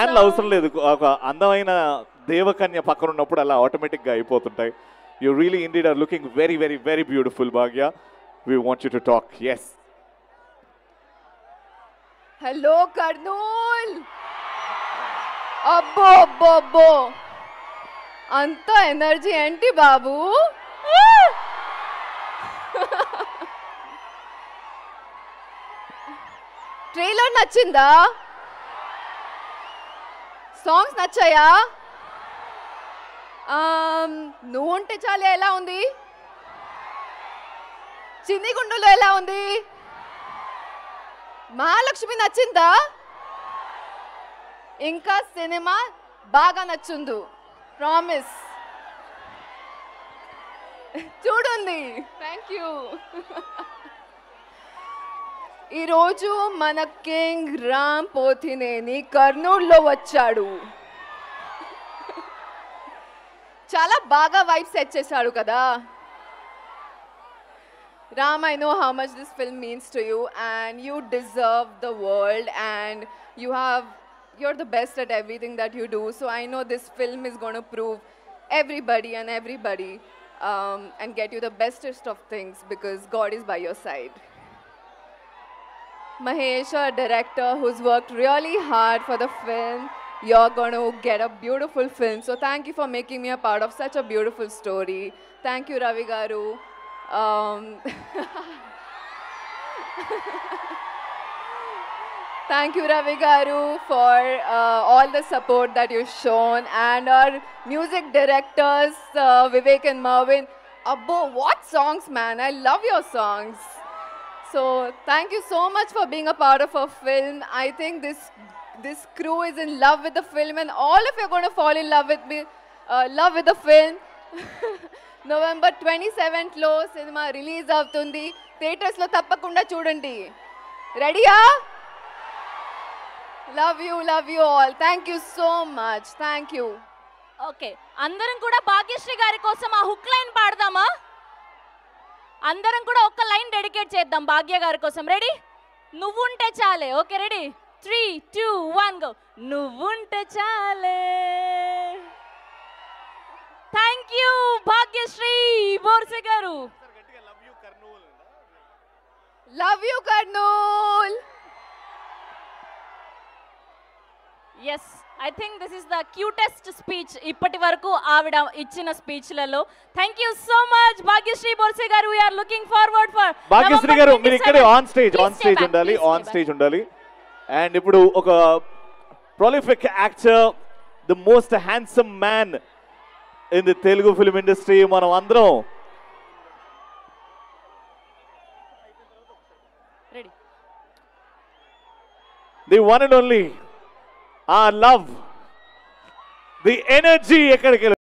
ఫ్యాన్లు అవసరం లేదు, ఒక అందమైన దేవకన్య పక్కన ఉన్నప్పుడు అలా ఆటోమేటిక్గా అయిపోతుంటాయి. You really indeed are looking very very very beautiful Bhagya. We want you to talk. Yes. Hello Kurnool. అబ్బో అబ్బో అబ్బో, అంత ఎనర్జీ ఏంటి బాబు? ట్రైలర్ నచ్చిందా? సాంగ్స్ నచ్చాయా? నువ్వు ఉంటే చాలే ఎలా ఉంది? చిన్ని గుండులో ఎలా ఉంది? మహాలక్ష్మి నచ్చిందా? ఇంకా సినిమా బాగా నచ్చుందు, ప్రామిస్. చూడండి. Thank you. ఈరోజు మన కింగ్ రామ్ పోతినేని కర్నూలులో వచ్చాడు. చాలా బాగా వైబ్ సెట్ చేశాడు కదా. Ram, I know how much this film means to you, and you deserve the world, and you're the best at everything that you do. So I know this film is going to prove everybody and get you the bestest of things, because God is by your side. Mahesh, our director, who's worked really hard for the film, you're going to get a beautiful film. So thank you for making me a part of such a beautiful story. Thank you, Ravi Garu. Thank you, Ravi Garu, for all the support that you've shown, and our music directors, Vivek and Marvin. Abbo, what songs, man! I love your songs. So thank you so much for being a part of our film. I think this crew is in love with the film, and all of you are going to fall in love with the film. November 27th లో cinema release అవుతుంది. Theatres లో తప్పకుండా చూడండి. రెడీయా? Love you all. Thank you so much. Thank you. Okay, అందరం కూడా భాగ్యశ్రీ గారి కోసం ఆ హుక్ లైన్ పాడదామా? అందరం కూడా ఒక్క లైన్ డెడికేట్ చేద్దాం భాగ్య గారి కోసం. రెడీ? నువ్వుంటే చాలే. Okay, ready? 3, 2, 1 గో. నువ్వుంటే చాలే. Thank you Bhagyashri Borse garu. Love you Kurnool. Yes, I think this is the cutest speech ఇప్పటి వరకు ఆవిడ ఇచ్చిన స్పీచ్లలో. Thank you so much Bhagyashri Borse garu. We are looking forward for Bhagyashri garu. మీరు ఇక్కడే ఆన్ స్టేజ్ ఉండాలి. అండ్ ఇప్పుడు ఒక prolific actor, the most handsome man in the Telugu film industry, మనం అందరం ready. the one and only our love, the energy ఎక్కడికి